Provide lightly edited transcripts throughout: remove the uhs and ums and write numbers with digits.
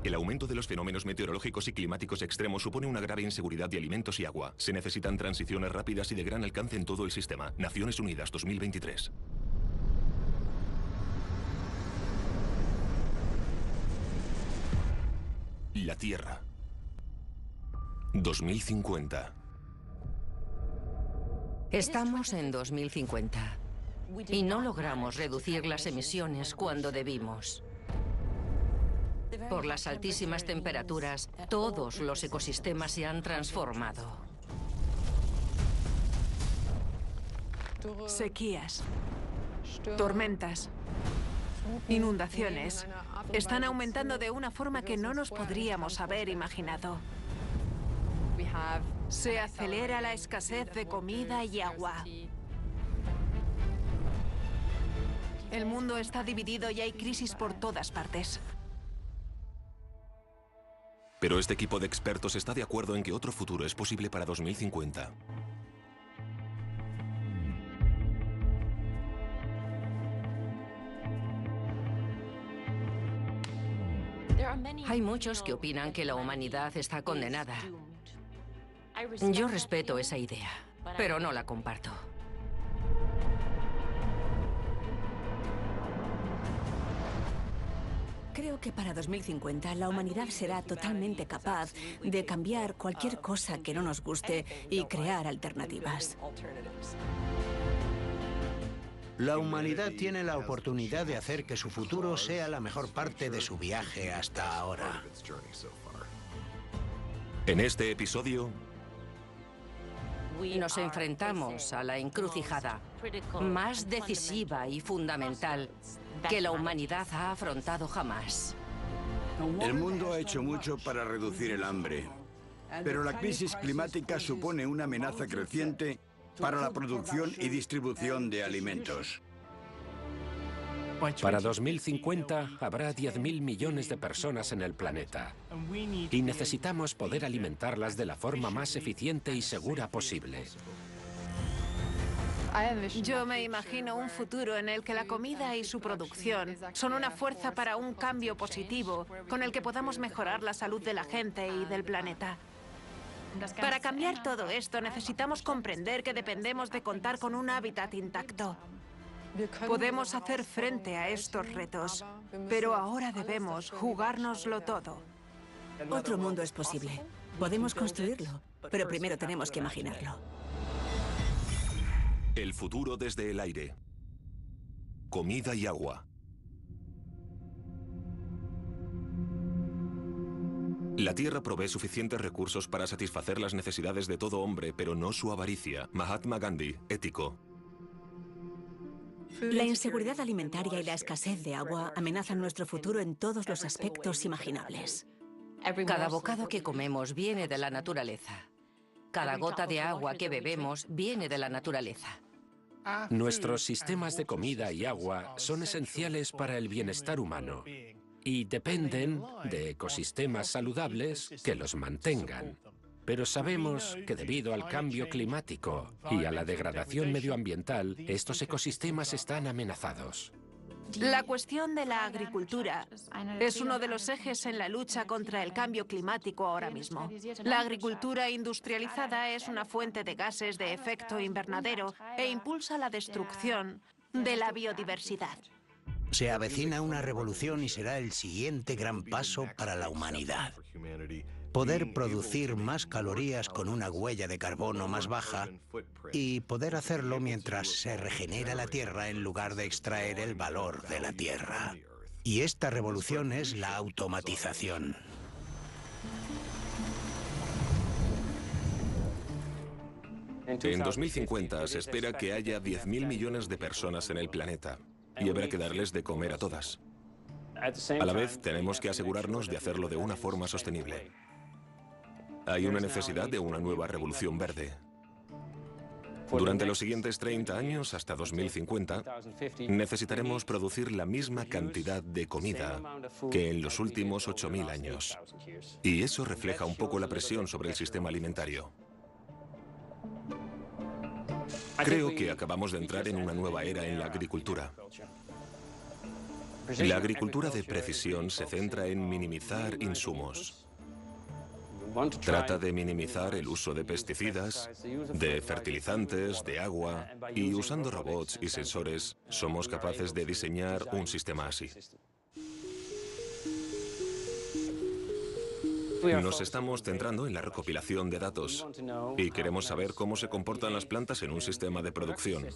El aumento de los fenómenos meteorológicos y climáticos extremos supone una grave inseguridad de alimentos y agua. Se necesitan transiciones rápidas y de gran alcance en todo el sistema. Naciones Unidas 2023. La Tierra. 2050. Estamos en 2050 y no logramos reducir las emisiones cuando debimos. Por las altísimas temperaturas, todos los ecosistemas se han transformado. Sequías, tormentas, inundaciones están aumentando de una forma que no nos podríamos haber imaginado. Se acelera la escasez de comida y agua. El mundo está dividido y hay crisis por todas partes. Pero este equipo de expertos está de acuerdo en que otro futuro es posible para 2050. Hay muchos que opinan que la humanidad está condenada. Yo respeto esa idea, pero no la comparto. Creo que para 2050 la humanidad será totalmente capaz de cambiar cualquier cosa que no nos guste y crear alternativas. La humanidad tiene la oportunidad de hacer que su futuro sea la mejor parte de su viaje hasta ahora. En este episodio, Nos enfrentamos a la encrucijada más decisiva y fundamental que la humanidad ha afrontado jamás. El mundo ha hecho mucho para reducir el hambre, pero la crisis climática supone una amenaza creciente para la producción y distribución de alimentos. Para 2050 habrá 10.000 millones de personas en el planeta y necesitamos poder alimentarlas de la forma más eficiente y segura posible. Yo me imagino un futuro en el que la comida y su producción son una fuerza para un cambio positivo con el que podamos mejorar la salud de la gente y del planeta. Para cambiar todo esto necesitamos comprender que dependemos de contar con un hábitat intacto. Podemos hacer frente a estos retos, pero ahora debemos jugárnoslo todo. Otro mundo es posible. Podemos construirlo, pero primero tenemos que imaginarlo. el futuro desde el aire. Comida y agua. La Tierra provee suficientes recursos para satisfacer las necesidades de todo hombre, pero no su avaricia. Mahatma Gandhi, ético. La inseguridad alimentaria y la escasez de agua amenazan nuestro futuro en todos los aspectos imaginables. Cada bocado que comemos viene de la naturaleza. Cada gota de agua que bebemos viene de la naturaleza. Nuestros sistemas de comida y agua son esenciales para el bienestar humano y dependen de ecosistemas saludables que los mantengan. Pero sabemos que debido al cambio climático y a la degradación medioambiental, estos ecosistemas están amenazados. La cuestión de la agricultura es uno de los ejes en la lucha contra el cambio climático ahora mismo. La agricultura industrializada es una fuente de gases de efecto invernadero e impulsa la destrucción de la biodiversidad. Se avecina una revolución y será el siguiente gran paso para la humanidad. Poder producir más calorías con una huella de carbono más baja y poder hacerlo mientras se regenera la Tierra en lugar de extraer el valor de la Tierra. Y esta revolución es la automatización. En 2050 se espera que haya 10.000 millones de personas en el planeta y habrá que darles de comer a todas. A la vez, tenemos que asegurarnos de hacerlo de una forma sostenible. Hay una necesidad de una nueva revolución verde. Durante los siguientes 30 años, hasta 2050, necesitaremos producir la misma cantidad de comida que en los últimos 8.000 años. Y eso refleja un poco la presión sobre el sistema alimentario. Creo que acabamos de entrar en una nueva era en la agricultura. La agricultura de precisión se centra en minimizar insumos. Trata de minimizar el uso de pesticidas, de fertilizantes, de agua, y usando robots y sensores somos capaces de diseñar un sistema así. Nos estamos centrando en la recopilación de datos y queremos saber cómo se comportan las plantas en un sistema de producción,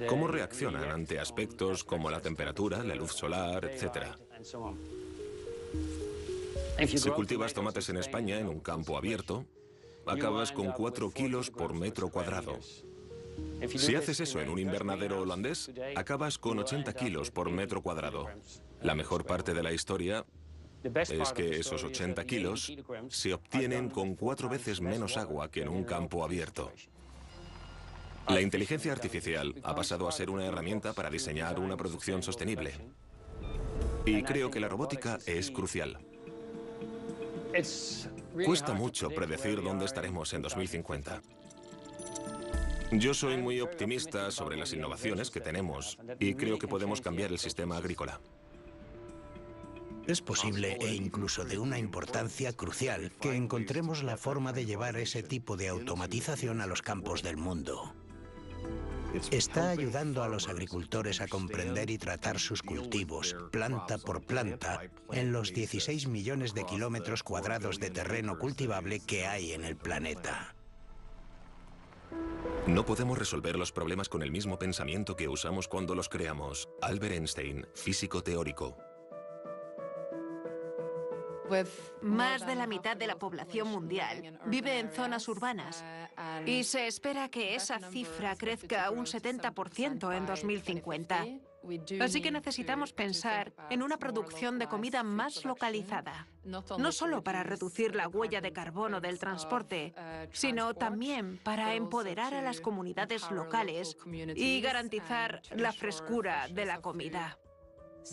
cómo reaccionan ante aspectos como la temperatura, la luz solar, etc. Si cultivas tomates en España en un campo abierto, acabas con 4 kilos por metro cuadrado. Si haces eso en un invernadero holandés, acabas con 80 kilos por metro cuadrado. La mejor parte de la historia es que esos 80 kilos se obtienen con 4 veces menos agua que en un campo abierto. La inteligencia artificial ha pasado a ser una herramienta para diseñar una producción sostenible. Y creo que la robótica es crucial. Cuesta mucho predecir dónde estaremos en 2050. Yo soy muy optimista sobre las innovaciones que tenemos y creo que podemos cambiar el sistema agrícola. Es posible, e incluso de una importancia crucial, que encontremos la forma de llevar ese tipo de automatización a los campos del mundo. Está ayudando a los agricultores a comprender y tratar sus cultivos, planta por planta, en los 16 millones de kilómetros cuadrados de terreno cultivable que hay en el planeta. No podemos resolver los problemas con el mismo pensamiento que usamos cuando los creamos. Albert Einstein, físico teórico. Más de la mitad de la población mundial vive en zonas urbanas y se espera que esa cifra crezca a un 70% en 2050. Así que necesitamos pensar en una producción de comida más localizada, no solo para reducir la huella de carbono del transporte, sino también para empoderar a las comunidades locales y garantizar la frescura de la comida.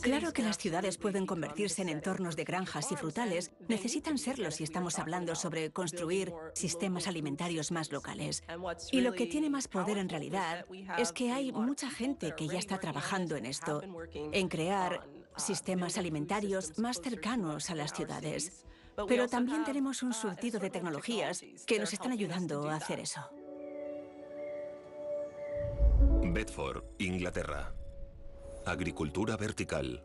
Claro que las ciudades pueden convertirse en entornos de granjas y frutales, necesitan serlo si estamos hablando sobre construir sistemas alimentarios más locales. Y lo que tiene más poder en realidad es que hay mucha gente que ya está trabajando en esto, en crear sistemas alimentarios más cercanos a las ciudades. Pero también tenemos un surtido de tecnologías que nos están ayudando a hacer eso. Bedford, Inglaterra. Agricultura vertical.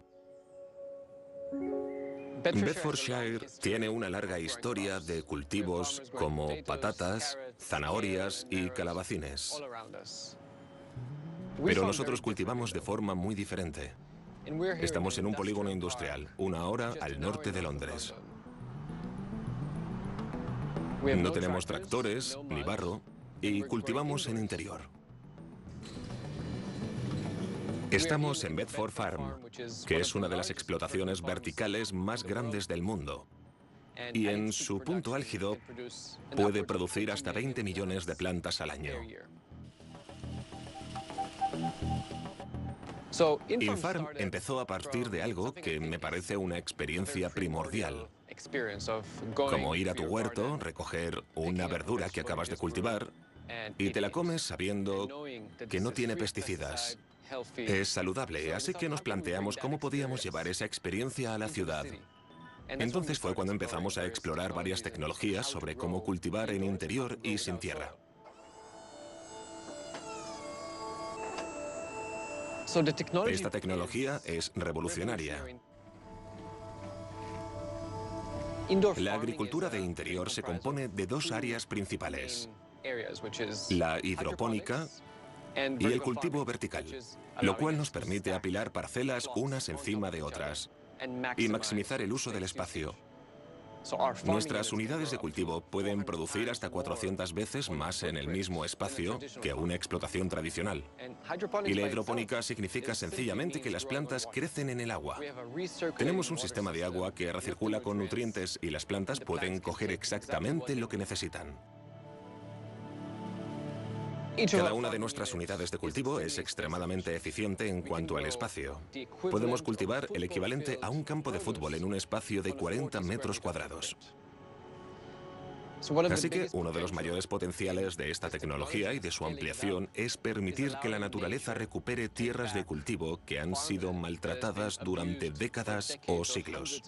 Bedfordshire tiene una larga historia de cultivos como patatas, zanahorias y calabacines. Pero nosotros cultivamos de forma muy diferente. Estamos en un polígono industrial, 1 hora al norte de Londres. No tenemos tractores ni barro y cultivamos en interior. Estamos en Bedford Farm, que es una de las explotaciones verticales más grandes del mundo. Y en su punto álgido puede producir hasta 20 millones de plantas al año. InFarm empezó a partir de algo que me parece una experiencia primordial. Como ir a tu huerto, recoger una verdura que acabas de cultivar y te la comes sabiendo que no tiene pesticidas. Es saludable, así que nos planteamos cómo podíamos llevar esa experiencia a la ciudad. Entonces fue cuando empezamos a explorar varias tecnologías sobre cómo cultivar en interior y sin tierra. Esta tecnología es revolucionaria. La agricultura de interior se compone de 2 áreas principales: la hidropónica y el cultivo vertical, lo cual nos permite apilar parcelas unas encima de otras y maximizar el uso del espacio. Nuestras unidades de cultivo pueden producir hasta 400 veces más en el mismo espacio que una explotación tradicional. Y la hidropónica significa sencillamente que las plantas crecen en el agua. Tenemos un sistema de agua que recircula con nutrientes y las plantas pueden coger exactamente lo que necesitan. Cada una de nuestras unidades de cultivo es extremadamente eficiente en cuanto al espacio. Podemos cultivar el equivalente a un campo de fútbol en un espacio de 40 metros cuadrados. Así que uno de los mayores potenciales de esta tecnología y de su ampliación es permitir que la naturaleza recupere tierras de cultivo que han sido maltratadas durante décadas o siglos.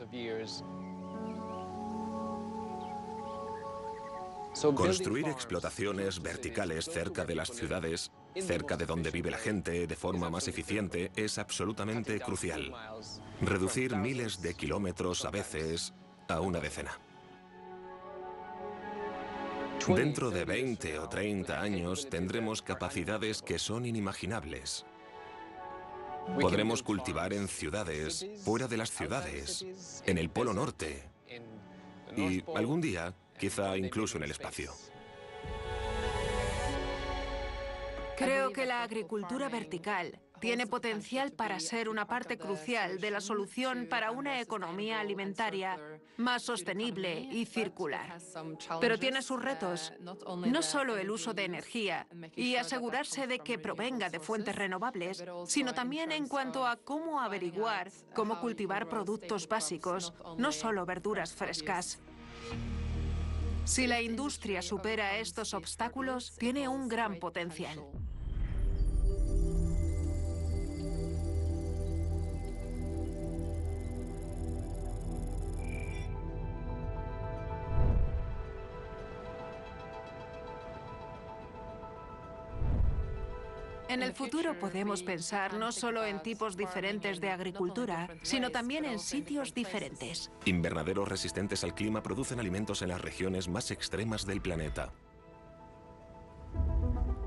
Construir explotaciones verticales cerca de las ciudades, cerca de donde vive la gente, de forma más eficiente, es absolutamente crucial. Reducir miles de kilómetros a veces a una decena. Dentro de 20 o 30 años tendremos capacidades que son inimaginables. Podremos cultivar en ciudades, fuera de las ciudades, en el Polo Norte y algún día, quizá incluso en el espacio. Creo que la agricultura vertical tiene potencial para ser una parte crucial de la solución para una economía alimentaria más sostenible y circular. Pero tiene sus retos, no solo el uso de energía y asegurarse de que provenga de fuentes renovables, sino también en cuanto a cómo averiguar cómo cultivar productos básicos, no solo verduras frescas. Si la industria supera estos obstáculos, tiene un gran potencial. En el futuro podemos pensar no solo en tipos diferentes de agricultura, sino también en sitios diferentes. Invernaderos resistentes al clima producen alimentos en las regiones más extremas del planeta.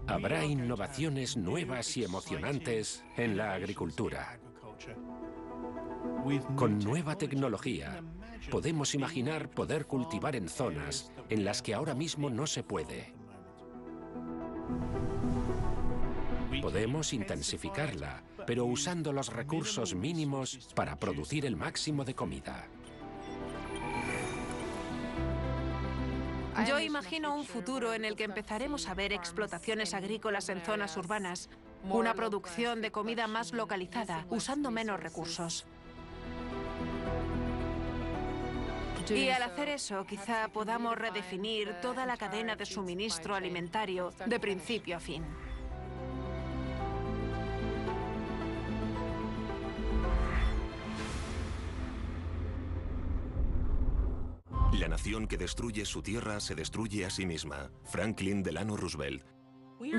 Habrá innovaciones nuevas y emocionantes en la agricultura. Con nueva tecnología, podemos imaginar poder cultivar en zonas en las que ahora mismo no se puede. Podemos intensificarla, pero usando los recursos mínimos para producir el máximo de comida. Yo imagino un futuro en el que empezaremos a ver explotaciones agrícolas en zonas urbanas, una producción de comida más localizada, usando menos recursos. Y al hacer eso, quizá podamos redefinir toda la cadena de suministro alimentario de principio a fin. La nación que destruye su tierra se destruye a sí misma. Franklin Delano Roosevelt.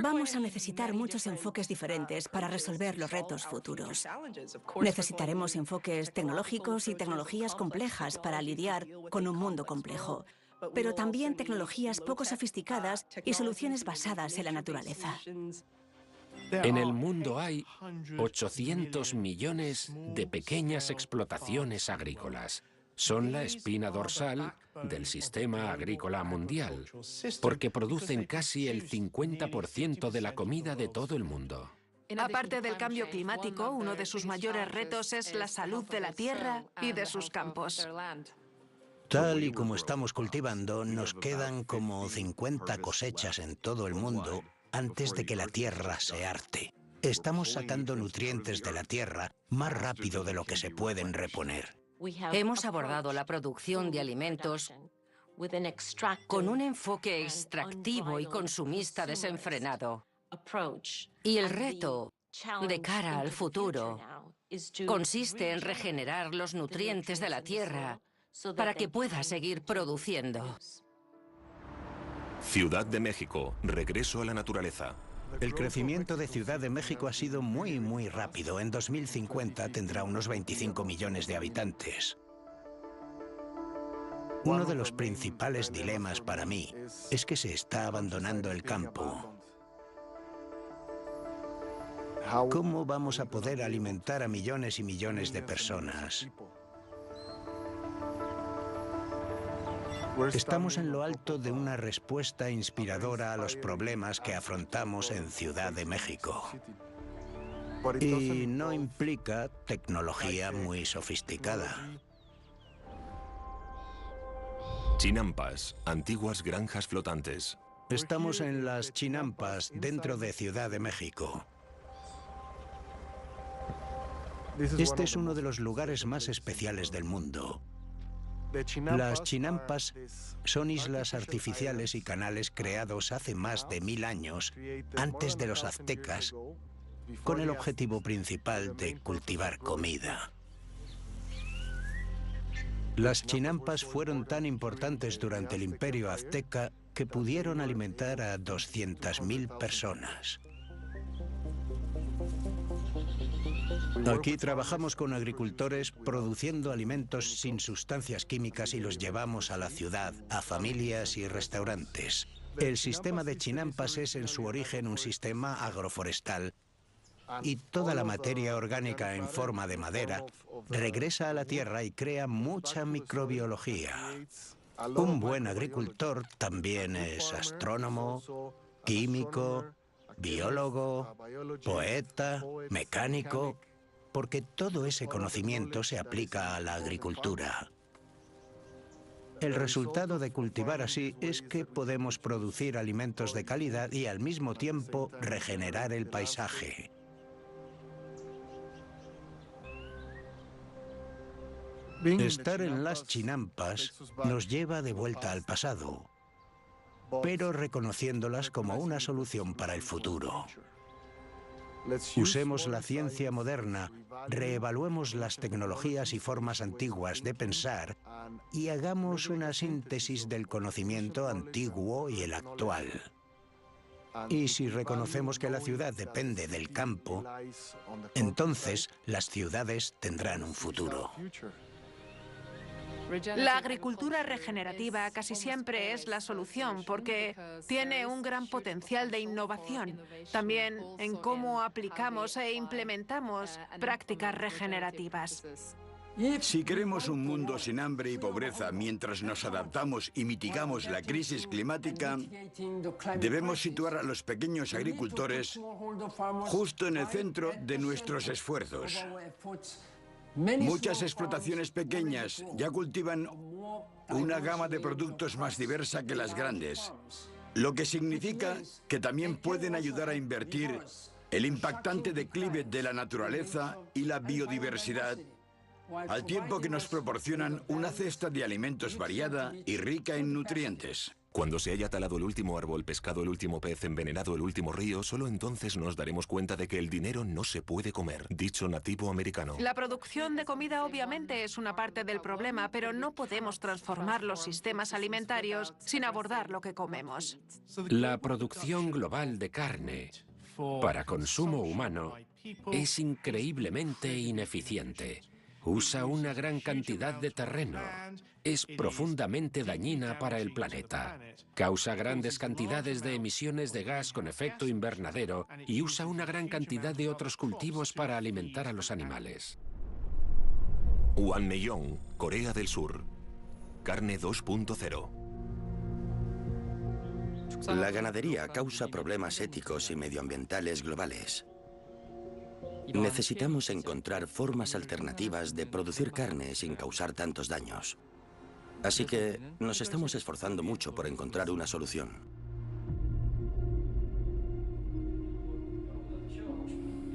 Vamos a necesitar muchos enfoques diferentes para resolver los retos futuros. Necesitaremos enfoques tecnológicos y tecnologías complejas para lidiar con un mundo complejo, pero también tecnologías poco sofisticadas y soluciones basadas en la naturaleza. En el mundo hay 800 millones de pequeñas explotaciones agrícolas. Son la espina dorsal del sistema agrícola mundial, porque producen casi el 50% de la comida de todo el mundo. Aparte del cambio climático, uno de sus mayores retos es la salud de la tierra y de sus campos. Tal y como estamos cultivando, nos quedan como 50 cosechas en todo el mundo antes de que la tierra se harte. Estamos sacando nutrientes de la tierra más rápido de lo que se pueden reponer. Hemos abordado la producción de alimentos con un enfoque extractivo y consumista desenfrenado. Y el reto de cara al futuro consiste en regenerar los nutrientes de la tierra para que pueda seguir produciendo. Ciudad de México, regreso a la naturaleza. El crecimiento de Ciudad de México ha sido muy rápido. En 2050 tendrá unos 25 millones de habitantes. Uno de los principales dilemas para mí es que se está abandonando el campo. ¿Cómo vamos a poder alimentar a millones y millones de personas? Estamos en lo alto de una respuesta inspiradora a los problemas que afrontamos en Ciudad de México. Y no implica tecnología muy sofisticada. Chinampas, antiguas granjas flotantes. Estamos en las Chinampas, dentro de Ciudad de México. Este es uno de los lugares más especiales del mundo. Las chinampas son islas artificiales y canales creados hace más de 1000 años, antes de los aztecas, con el objetivo principal de cultivar comida. Las chinampas fueron tan importantes durante el Imperio Azteca que pudieron alimentar a 200.000 personas. Aquí trabajamos con agricultores produciendo alimentos sin sustancias químicas y los llevamos a la ciudad, a familias y restaurantes. El sistema de chinampas es en su origen un sistema agroforestal y toda la materia orgánica en forma de madera regresa a la tierra y crea mucha microbiología. Un buen agricultor también es astrónomo, químico, biólogo, poeta, mecánico, porque todo ese conocimiento se aplica a la agricultura. El resultado de cultivar así es que podemos producir alimentos de calidad y al mismo tiempo regenerar el paisaje. Estar en las chinampas nos lleva de vuelta al pasado, pero reconociéndolas como una solución para el futuro. Usemos la ciencia moderna, reevaluemos las tecnologías y formas antiguas de pensar y hagamos una síntesis del conocimiento antiguo y el actual. Y si reconocemos que la ciudad depende del campo, entonces las ciudades tendrán un futuro. La agricultura regenerativa casi siempre es la solución porque tiene un gran potencial de innovación, también en cómo aplicamos e implementamos prácticas regenerativas. Si queremos un mundo sin hambre y pobreza mientras nos adaptamos y mitigamos la crisis climática, debemos situar a los pequeños agricultores justo en el centro de nuestros esfuerzos. Muchas explotaciones pequeñas ya cultivan una gama de productos más diversa que las grandes, lo que significa que también pueden ayudar a invertir el impactante declive de la naturaleza y la biodiversidad, al tiempo que nos proporcionan una cesta de alimentos variada y rica en nutrientes. Cuando se haya talado el último árbol, pescado el último pez, envenenado el último río, solo entonces nos daremos cuenta de que el dinero no se puede comer, dicho nativo americano. La producción de comida obviamente es una parte del problema, pero no podemos transformar los sistemas alimentarios sin abordar lo que comemos. La producción global de carne para consumo humano es increíblemente ineficiente. Usa una gran cantidad de terreno. Es profundamente dañina para el planeta. Causa grandes cantidades de emisiones de gas con efecto invernadero y usa una gran cantidad de otros cultivos para alimentar a los animales. Wanmyeong, Corea del Sur. Carne 2.0. La ganadería causa problemas éticos y medioambientales globales. Necesitamos encontrar formas alternativas de producir carne sin causar tantos daños. Así que nos estamos esforzando mucho por encontrar una solución.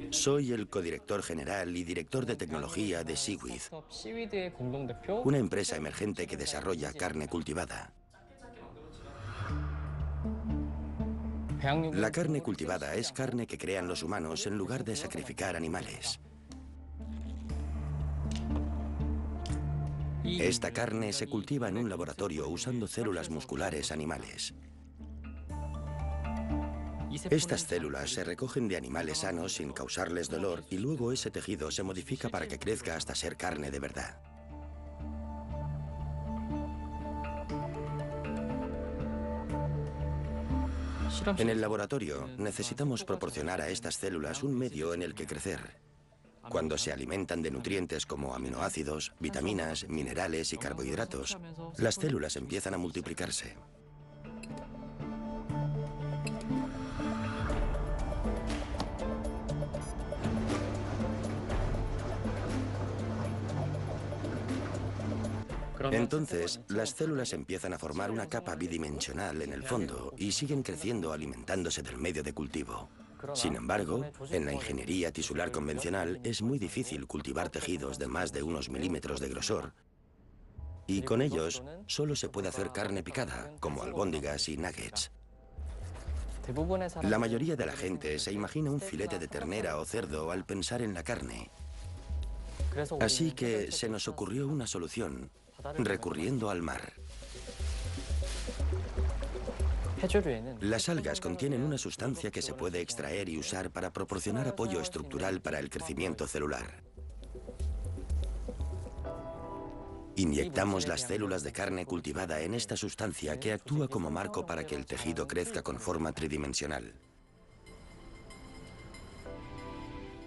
Soy el codirector general y director de tecnología de Seaweed, una empresa emergente que desarrolla carne cultivada. La carne cultivada es carne que crean los humanos en lugar de sacrificar animales. Esta carne se cultiva en un laboratorio usando células musculares animales. Estas células se recogen de animales sanos sin causarles dolor y luego ese tejido se modifica para que crezca hasta ser carne de verdad. En el laboratorio necesitamos proporcionar a estas células un medio en el que crecer. Cuando se alimentan de nutrientes como aminoácidos, vitaminas, minerales y carbohidratos, las células empiezan a multiplicarse. Entonces, las células empiezan a formar una capa bidimensional en el fondo y siguen creciendo alimentándose del medio de cultivo. Sin embargo, en la ingeniería tisular convencional es muy difícil cultivar tejidos de más de unos milímetros de grosor Y con ellos solo se puede hacer carne picada, como albóndigas y nuggets. La mayoría de la gente se imagina un filete de ternera o cerdo al pensar en la carne. Así que se nos ocurrió una solución, recurriendo al mar. Las algas contienen una sustancia que se puede extraer y usar para proporcionar apoyo estructural para el crecimiento celular. Inyectamos las células de carne cultivada en esta sustancia que actúa como marco para que el tejido crezca con forma tridimensional.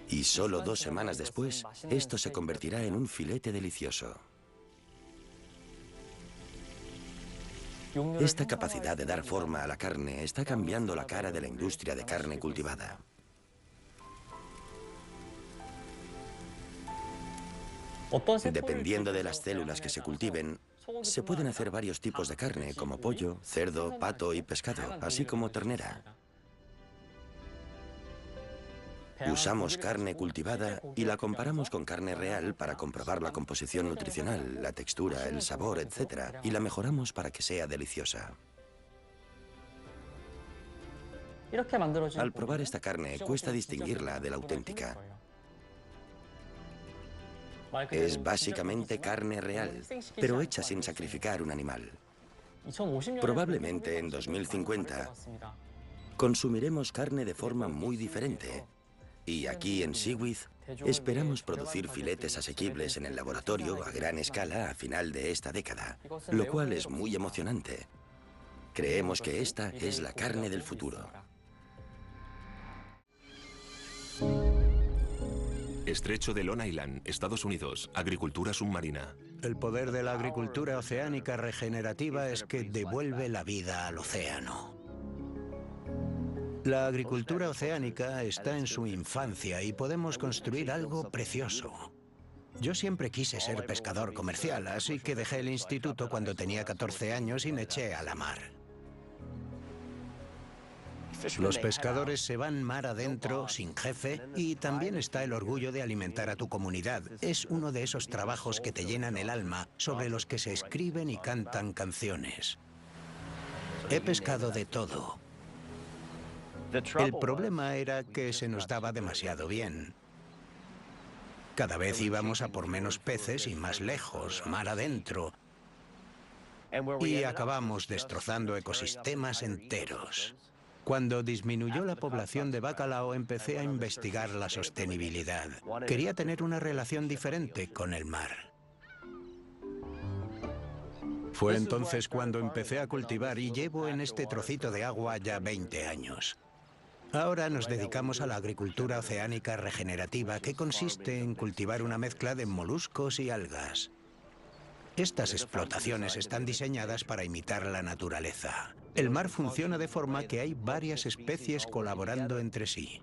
Y solo 2 semanas después, esto se convertirá en un filete delicioso. Esta capacidad de dar forma a la carne está cambiando la cara de la industria de carne cultivada. Dependiendo de las células que se cultiven, se pueden hacer varios tipos de carne, como pollo, cerdo, pato y pescado, así como ternera. Usamos carne cultivada y la comparamos con carne real para comprobar la composición nutricional, la textura, el sabor, etc. Y la mejoramos para que sea deliciosa. Al probar esta carne, cuesta distinguirla de la auténtica. Es básicamente carne real, pero hecha sin sacrificar un animal. Probablemente en 2050 consumiremos carne de forma muy diferente. Y aquí en Seaweed esperamos producir filetes asequibles en el laboratorio a gran escala a final de esta década, lo cual es muy emocionante. Creemos que esta es la carne del futuro. Estrecho de Long Island, Estados Unidos. Agricultura submarina. El poder de la agricultura oceánica regenerativa es que devuelve la vida al océano. La agricultura oceánica está en su infancia y podemos construir algo precioso. Yo siempre quise ser pescador comercial, así que dejé el instituto cuando tenía 14 años y me eché a la mar. Los pescadores se van mar adentro, sin jefe, y también está el orgullo de alimentar a tu comunidad. Es uno de esos trabajos que te llenan el alma, sobre los que se escriben y cantan canciones. He pescado de todo. El problema era que se nos daba demasiado bien. Cada vez íbamos a por menos peces y más lejos, mar adentro. Y acabamos destrozando ecosistemas enteros. Cuando disminuyó la población de bacalao, empecé a investigar la sostenibilidad. Quería tener una relación diferente con el mar. Fue entonces cuando empecé a cultivar y llevo en este trocito de agua ya 20 años. Ahora nos dedicamos a la agricultura oceánica regenerativa, que consiste en cultivar una mezcla de moluscos y algas. Estas explotaciones están diseñadas para imitar la naturaleza. El mar funciona de forma que hay varias especies colaborando entre sí.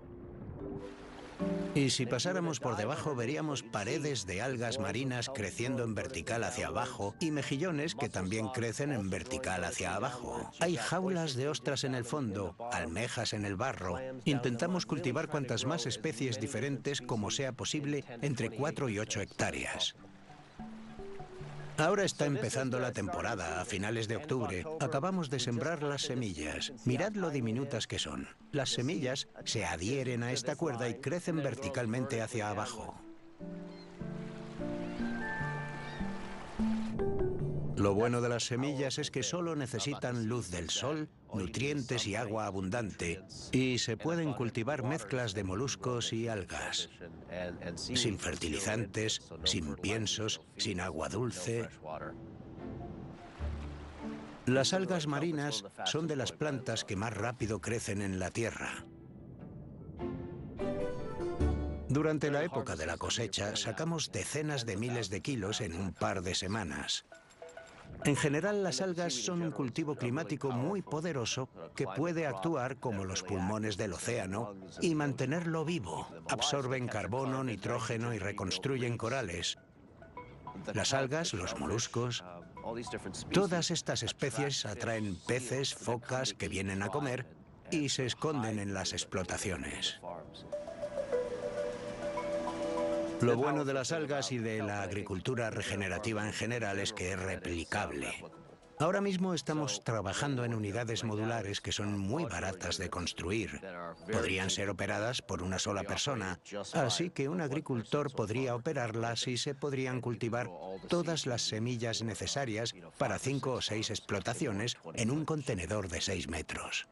Y si pasáramos por debajo, veríamos paredes de algas marinas creciendo en vertical hacia abajo y mejillones que también crecen en vertical hacia abajo. Hay jaulas de ostras en el fondo, almejas en el barro. Intentamos cultivar cuantas más especies diferentes como sea posible, entre 4 y 8 hectáreas. Ahora está empezando la temporada, a finales de octubre. Acabamos de sembrar las semillas. Mirad lo diminutas que son. Las semillas se adhieren a esta cuerda y crecen verticalmente hacia abajo. Lo bueno de las semillas es que solo necesitan luz del sol, nutrientes y agua abundante, y se pueden cultivar mezclas de moluscos y algas, sin fertilizantes, sin piensos, sin agua dulce. Las algas marinas son de las plantas que más rápido crecen en la tierra. Durante la época de la cosecha, sacamos decenas de miles de kilos en un par de semanas. En general, las algas son un cultivo climático muy poderoso que puede actuar como los pulmones del océano y mantenerlo vivo. Absorben carbono, nitrógeno y reconstruyen corales. Las algas, los moluscos, todas estas especies atraen peces, focas que vienen a comer y se esconden en las explotaciones. Lo bueno de las algas y de la agricultura regenerativa en general es que es replicable. Ahora mismo estamos trabajando en unidades modulares que son muy baratas de construir. Podrían ser operadas por una sola persona, así que un agricultor podría operarlas y se podrían cultivar todas las semillas necesarias para 5 o 6 explotaciones en un contenedor de 6 metros.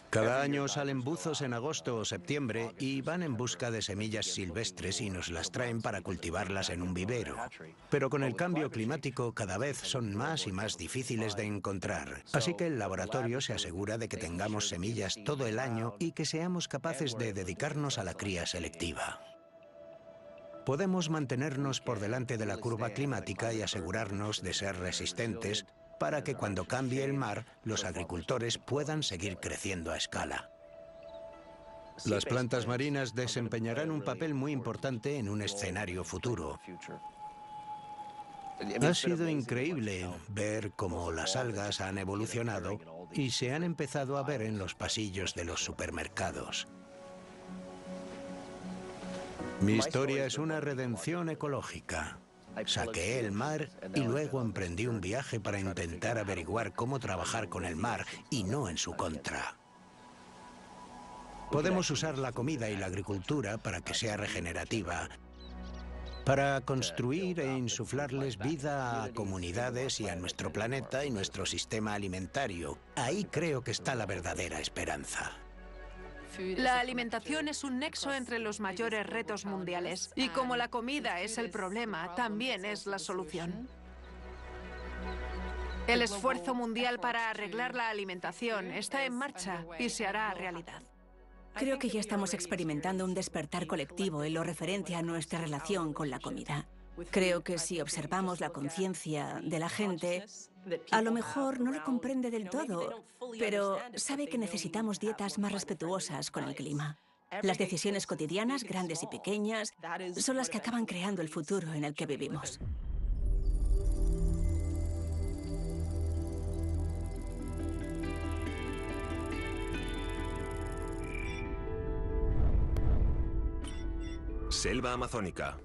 Cada año salen buzos en agosto o septiembre y van en busca de semillas silvestres y nos las traen para cultivarlas en un vivero. Pero con el cambio climático cada vez son más y más difíciles de encontrar. Así que el laboratorio se asegura de que tengamos semillas todo el año y que seamos capaces de dedicarnos a la cría selectiva. Podemos mantenernos por delante de la curva climática y asegurarnos de ser resistentes para que cuando cambie el mar, los agricultores puedan seguir creciendo a escala. Las plantas marinas desempeñarán un papel muy importante en un escenario futuro. Ha sido increíble ver cómo las algas han evolucionado y se han empezado a ver en los pasillos de los supermercados. Mi historia es una redención ecológica. Saqué el mar y luego emprendí un viaje para intentar averiguar cómo trabajar con el mar y no en su contra. Podemos usar la comida y la agricultura para que sea regenerativa, para construir e insuflarles vida a comunidades y a nuestro planeta y nuestro sistema alimentario. Ahí creo que está la verdadera esperanza. La alimentación es un nexo entre los mayores retos mundiales. Y como la comida es el problema, también es la solución. El esfuerzo mundial para arreglar la alimentación está en marcha y se hará realidad. Creo que ya estamos experimentando un despertar colectivo en lo referente a nuestra relación con la comida. Creo que si observamos la conciencia de la gente, a lo mejor no lo comprende del todo, pero sabe que necesitamos dietas más respetuosas con el clima. Las decisiones cotidianas, grandes y pequeñas, son las que acaban creando el futuro en el que vivimos. Selva amazónica.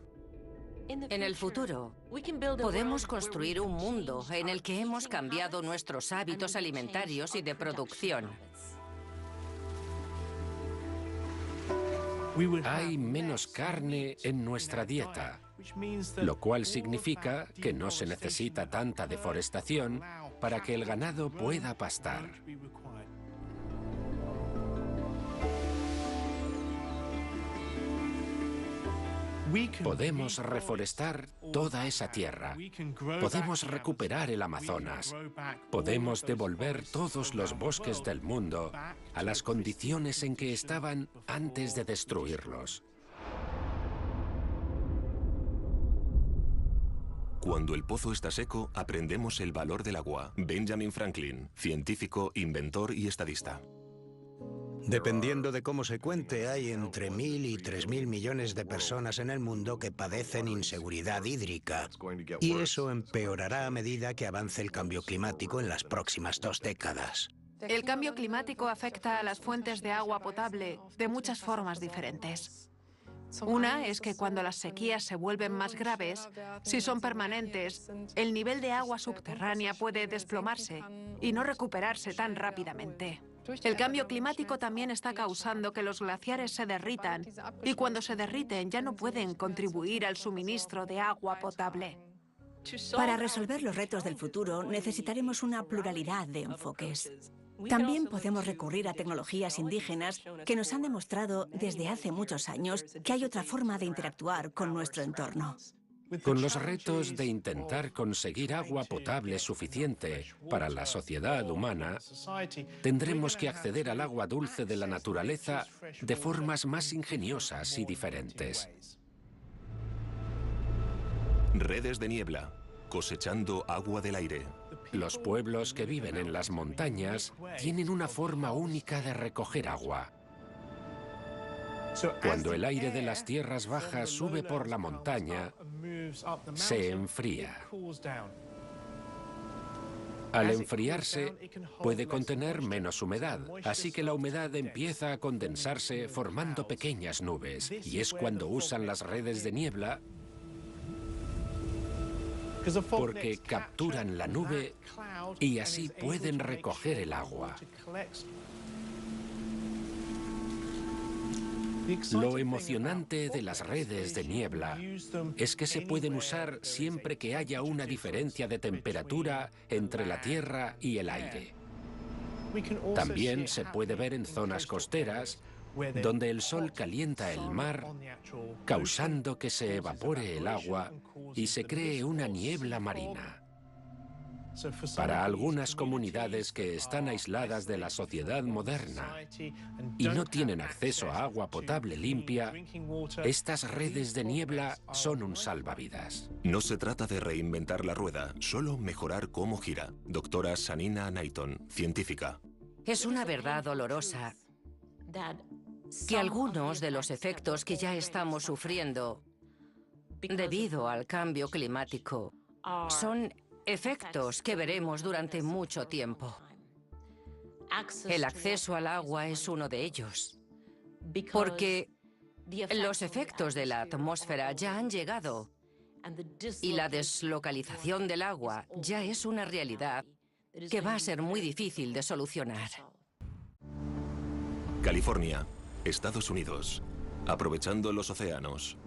En el futuro, podemos construir un mundo en el que hemos cambiado nuestros hábitos alimentarios y de producción. Hay menos carne en nuestra dieta, lo cual significa que no se necesita tanta deforestación para que el ganado pueda pastar. Podemos reforestar toda esa tierra. Podemos recuperar el Amazonas. Podemos devolver todos los bosques del mundo a las condiciones en que estaban antes de destruirlos. Cuando el pozo está seco, aprendemos el valor del agua. Benjamin Franklin, científico, inventor y estadista. Dependiendo de cómo se cuente, hay entre 1.000 y 3.000 millones de personas en el mundo que padecen inseguridad hídrica. Y eso empeorará a medida que avance el cambio climático en las próximas 2 décadas. El cambio climático afecta a las fuentes de agua potable de muchas formas diferentes. Una es que cuando las sequías se vuelven más graves, si son permanentes, el nivel de agua subterránea puede desplomarse y no recuperarse tan rápidamente. El cambio climático también está causando que los glaciares se derritan y cuando se derriten ya no pueden contribuir al suministro de agua potable. Para resolver los retos del futuro necesitaremos una pluralidad de enfoques. También podemos recurrir a tecnologías indígenas que nos han demostrado desde hace muchos años que hay otra forma de interactuar con nuestro entorno. Con los retos de intentar conseguir agua potable suficiente para la sociedad humana, tendremos que acceder al agua dulce de la naturaleza de formas más ingeniosas y diferentes. Redes de niebla, cosechando agua del aire. Los pueblos que viven en las montañas tienen una forma única de recoger agua. Cuando el aire de las tierras bajas sube por la montaña, se enfría. Al enfriarse, puede contener menos humedad, así que la humedad empieza a condensarse formando pequeñas nubes, y es cuando usan las redes de niebla porque capturan la nube y así pueden recoger el agua. Lo emocionante de las redes de niebla es que se pueden usar siempre que haya una diferencia de temperatura entre la tierra y el aire. También se puede ver en zonas costeras donde el sol calienta el mar, causando que se evapore el agua y se cree una niebla marina. Para algunas comunidades que están aisladas de la sociedad moderna y no tienen acceso a agua potable limpia, estas redes de niebla son un salvavidas. No se trata de reinventar la rueda, solo mejorar cómo gira. Doctora Sanina Knighton, científica. Es una verdad dolorosa que algunos de los efectos que ya estamos sufriendo debido al cambio climático son efectos que veremos durante mucho tiempo. El acceso al agua es uno de ellos, porque los efectos de la atmósfera ya han llegado y la deslocalización del agua ya es una realidad que va a ser muy difícil de solucionar. California, Estados Unidos. Aprovechando los océanos.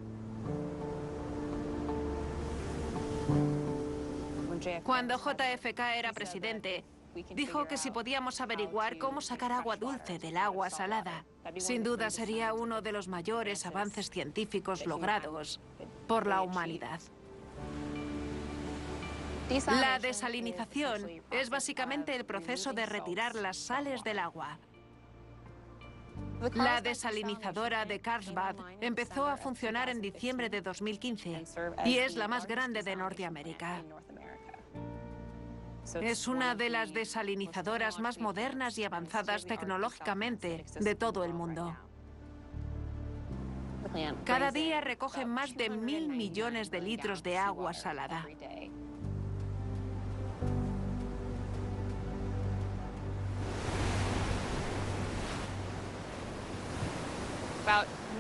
Cuando JFK era presidente, dijo que si podíamos averiguar cómo sacar agua dulce del agua salada, sin duda sería uno de los mayores avances científicos logrados por la humanidad. La desalinización es básicamente el proceso de retirar las sales del agua. La desalinizadora de Carlsbad empezó a funcionar en diciembre de 2015 y es la más grande de Norteamérica. Es una de las desalinizadoras más modernas y avanzadas tecnológicamente de todo el mundo. Cada día recogen más de 1.000 millones de litros de agua salada.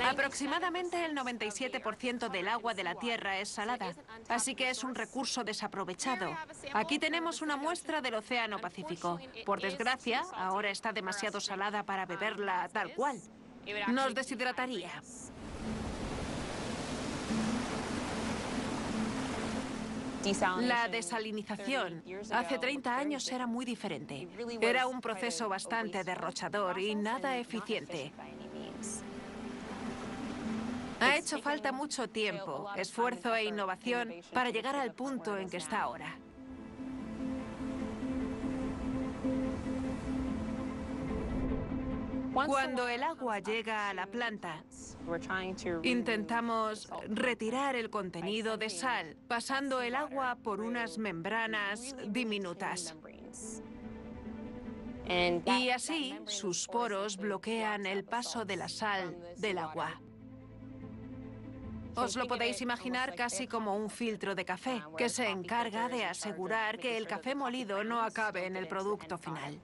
Aproximadamente el 97% del agua de la Tierra es salada, así que es un recurso desaprovechado. Aquí tenemos una muestra del Océano Pacífico. Por desgracia, ahora está demasiado salada para beberla tal cual. Nos deshidrataría. La desalinización hace 30 años era muy diferente. Era un proceso bastante derrochador y nada eficiente. Ha hecho falta mucho tiempo, esfuerzo e innovación para llegar al punto en que está ahora. Cuando el agua llega a la planta, intentamos retirar el contenido de sal, pasando el agua por unas membranas diminutas. Y así, sus poros bloquean el paso de la sal del agua. Os lo podéis imaginar casi como un filtro de café, que se encarga de asegurar que el café molido no acabe en el producto final.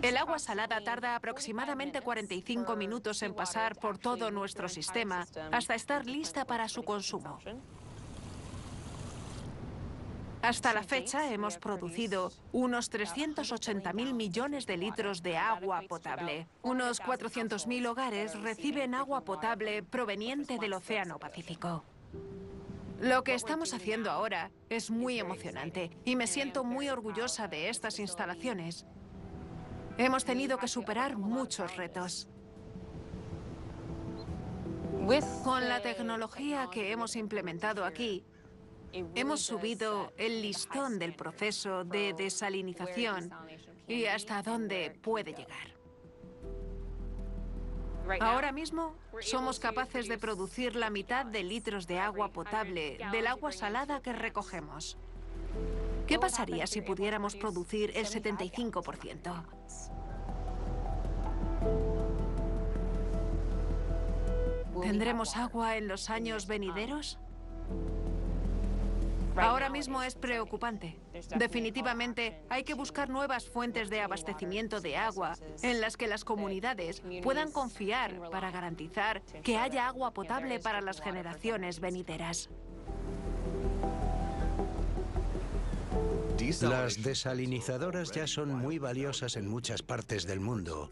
El agua salada tarda aproximadamente 45 minutos en pasar por todo nuestro sistema hasta estar lista para su consumo. Hasta la fecha hemos producido unos 380.000 millones de litros de agua potable. Unos 400.000 hogares reciben agua potable proveniente del Océano Pacífico. Lo que estamos haciendo ahora es muy emocionante y me siento muy orgullosa de estas instalaciones. Hemos tenido que superar muchos retos. Con la tecnología que hemos implementado aquí, hemos subido el listón del proceso de desalinización y hasta dónde puede llegar. Ahora mismo somos capaces de producir la mitad de litros de agua potable del agua salada que recogemos. ¿Qué pasaría si pudiéramos producir el 75%? ¿Tendremos agua en los años venideros? Ahora mismo es preocupante. Definitivamente hay que buscar nuevas fuentes de abastecimiento de agua en las que las comunidades puedan confiar para garantizar que haya agua potable para las generaciones venideras. Las desalinizadoras ya son muy valiosas en muchas partes del mundo.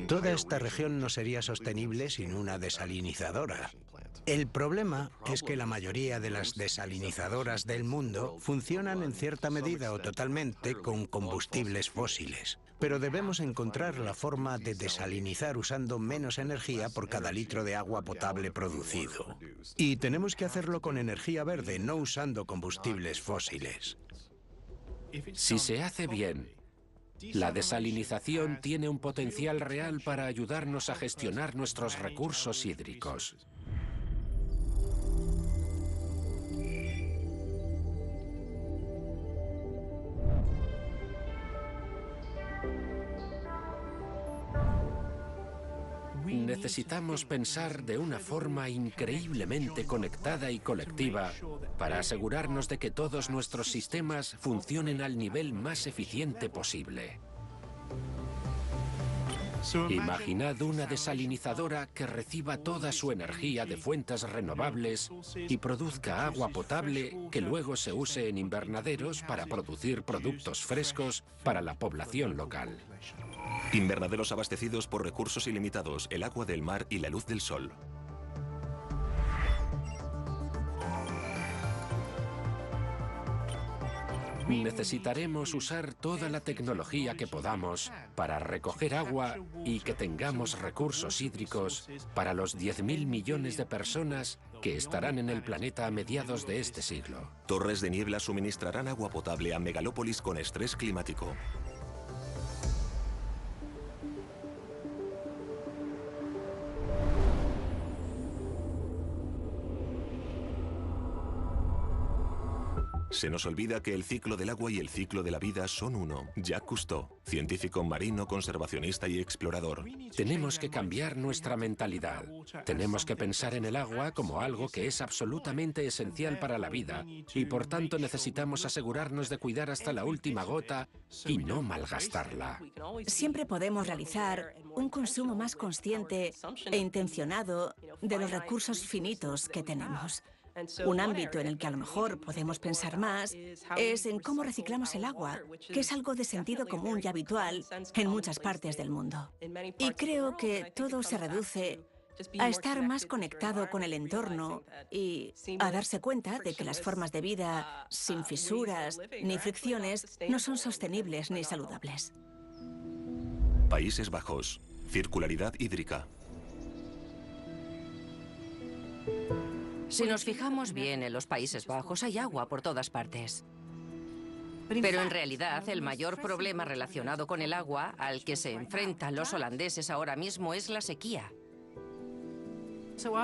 Toda esta región no sería sostenible sin una desalinizadora. El problema es que la mayoría de las desalinizadoras del mundo funcionan en cierta medida o totalmente con combustibles fósiles. Pero debemos encontrar la forma de desalinizar usando menos energía por cada litro de agua potable producido. Y tenemos que hacerlo con energía verde, no usando combustibles fósiles. Si se hace bien, la desalinización tiene un potencial real para ayudarnos a gestionar nuestros recursos hídricos. Necesitamos pensar de una forma increíblemente conectada y colectiva para asegurarnos de que todos nuestros sistemas funcionen al nivel más eficiente posible. Imaginad una desalinizadora que reciba toda su energía de fuentes renovables y produzca agua potable que luego se use en invernaderos para producir productos frescos para la población local. Invernaderos abastecidos por recursos ilimitados, el agua del mar y la luz del sol. Necesitaremos usar toda la tecnología que podamos para recoger agua y que tengamos recursos hídricos para los 10.000 millones de personas que estarán en el planeta a mediados de este siglo. Torres de niebla suministrarán agua potable a megalópolis con estrés climático. Se nos olvida que el ciclo del agua y el ciclo de la vida son uno. Jacques Cousteau, científico marino, conservacionista y explorador. Tenemos que cambiar nuestra mentalidad. Tenemos que pensar en el agua como algo que es absolutamente esencial para la vida y por tanto necesitamos asegurarnos de cuidar hasta la última gota y no malgastarla. Siempre podemos realizar un consumo más consciente e intencionado de los recursos finitos que tenemos. Un ámbito en el que a lo mejor podemos pensar más es en cómo reciclamos el agua, que es algo de sentido común y habitual en muchas partes del mundo. Y creo que todo se reduce a estar más conectado con el entorno y a darse cuenta de que las formas de vida sin fisuras ni fricciones no son sostenibles ni saludables. Países Bajos. Circularidad hídrica. Si nos fijamos bien en los Países Bajos, hay agua por todas partes. Pero en realidad, el mayor problema relacionado con el agua al que se enfrentan los holandeses ahora mismo es la sequía.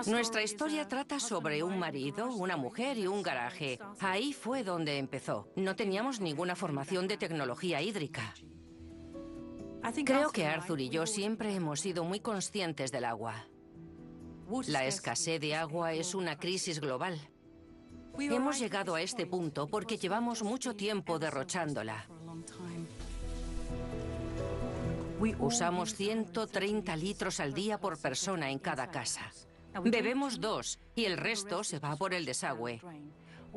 Nuestra historia trata sobre un marido, una mujer y un garaje. Ahí fue donde empezó. No teníamos ninguna formación de tecnología hídrica. Creo que Arthur y yo siempre hemos sido muy conscientes del agua. La escasez de agua es una crisis global. Hemos llegado a este punto porque llevamos mucho tiempo derrochándola. Usamos 130 litros al día por persona en cada casa. Bebemos 2 y el resto se va por el desagüe.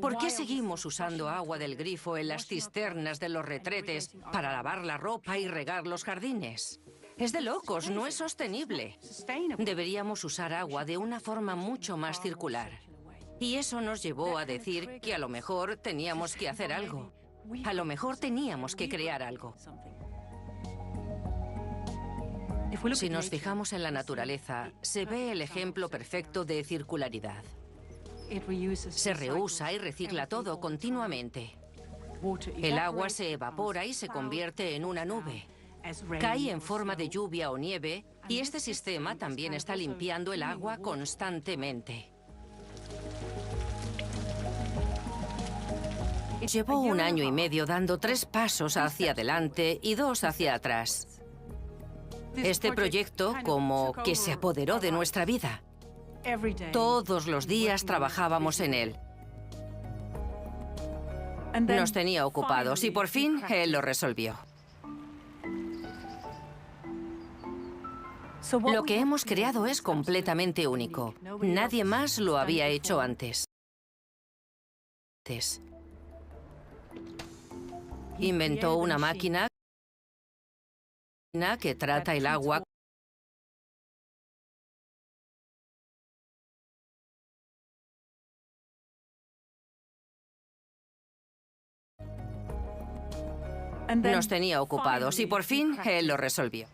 ¿Por qué seguimos usando agua del grifo en las cisternas de los retretes para lavar la ropa y regar los jardines? Es de locos, no es sostenible. Deberíamos usar agua de una forma mucho más circular. Y eso nos llevó a decir que a lo mejor teníamos que hacer algo. A lo mejor teníamos que crear algo. Si nos fijamos en la naturaleza, se ve el ejemplo perfecto de circularidad. Se reusa y recicla todo continuamente. El agua se evapora y se convierte en una nube. Cae en forma de lluvia o nieve y este sistema también está limpiando el agua constantemente. Llevó 1 año y medio dando 3 pasos hacia adelante y 2 hacia atrás. Este proyecto como que se apoderó de nuestra vida. Todos los días trabajábamos en él. Nos tenía ocupados y por fin él lo resolvió. Lo que hemos creado es completamente único. Nadie más lo había hecho antes. Inventó una máquina que trata el agua Nos tenía ocupados y por fin él lo resolvió.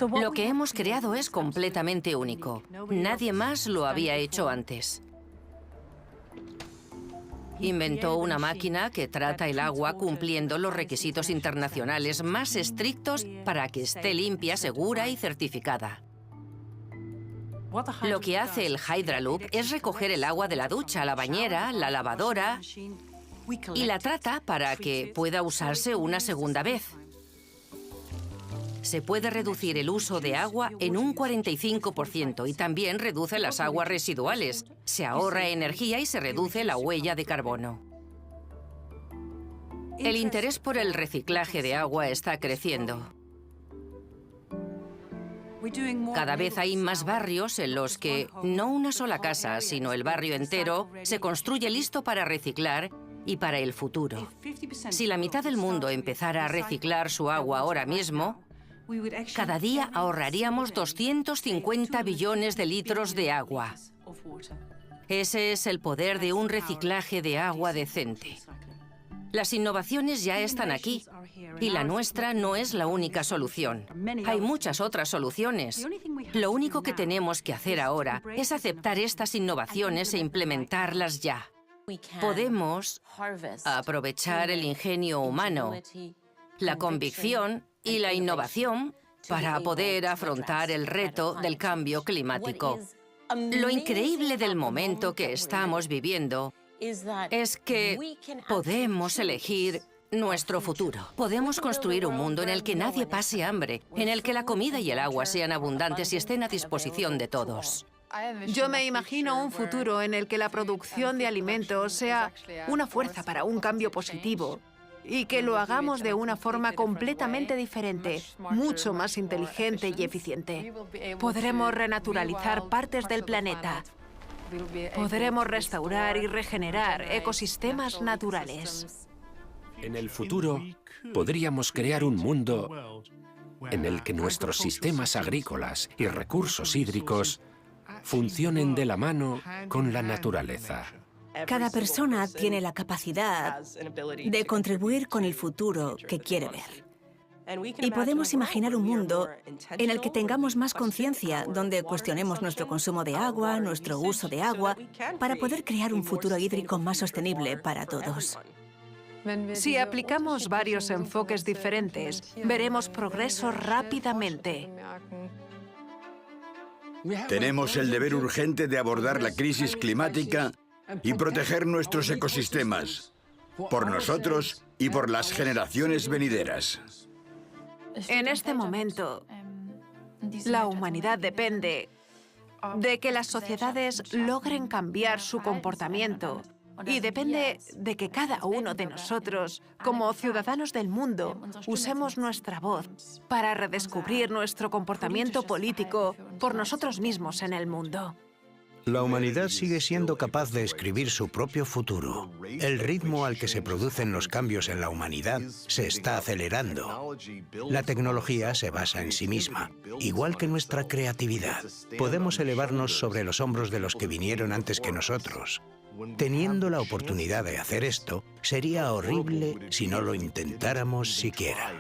Lo que hemos creado es completamente único. Nadie más lo había hecho antes. Inventó una máquina que trata el agua cumpliendo los requisitos internacionales más estrictos para que esté limpia, segura y certificada. Lo que hace el Hydraloop es recoger el agua de la ducha, la bañera, la lavadora y la trata para que pueda usarse una segunda vez. Se puede reducir el uso de agua en un 45% y también reduce las aguas residuales. Se ahorra energía y se reduce la huella de carbono. El interés por el reciclaje de agua está creciendo. Cada vez hay más barrios en los que no una sola casa, sino el barrio entero, se construye listo para reciclar y para el futuro. Si la mitad del mundo empezara a reciclar su agua ahora mismo, cada día ahorraríamos 250 billones de litros de agua. Ese es el poder de un reciclaje de agua decente. Las innovaciones ya están aquí, y la nuestra no es la única solución. Hay muchas otras soluciones. Lo único que tenemos que hacer ahora es aceptar estas innovaciones e implementarlas ya. Podemos aprovechar el ingenio humano, la convicción y la innovación para poder afrontar el reto del cambio climático. Lo increíble del momento que estamos viviendo es que podemos elegir nuestro futuro. Podemos construir un mundo en el que nadie pase hambre, en el que la comida y el agua sean abundantes y estén a disposición de todos. Yo me imagino un futuro en el que la producción de alimentos sea una fuerza para un cambio positivo y que lo hagamos de una forma completamente diferente, mucho más inteligente y eficiente. Podremos renaturalizar partes del planeta. Podremos restaurar y regenerar ecosistemas naturales. En el futuro, podríamos crear un mundo en el que nuestros sistemas agrícolas y recursos hídricos funcionen de la mano con la naturaleza. Cada persona tiene la capacidad de contribuir con el futuro que quiere ver. Y podemos imaginar un mundo en el que tengamos más conciencia, donde cuestionemos nuestro consumo de agua, nuestro uso de agua, para poder crear un futuro hídrico más sostenible para todos. Si aplicamos varios enfoques diferentes, veremos progreso rápidamente. Tenemos el deber urgente de abordar la crisis climática y proteger nuestros ecosistemas, por nosotros y por las generaciones venideras. En este momento, la humanidad depende de que las sociedades logren cambiar su comportamiento y depende de que cada uno de nosotros, como ciudadanos del mundo, usemos nuestra voz para redescubrir nuestro comportamiento político por nosotros mismos en el mundo. La humanidad sigue siendo capaz de escribir su propio futuro. El ritmo al que se producen los cambios en la humanidad se está acelerando. La tecnología se basa en sí misma, igual que nuestra creatividad. Podemos elevarnos sobre los hombros de los que vinieron antes que nosotros. Teniendo la oportunidad de hacer esto, sería horrible si no lo intentáramos siquiera.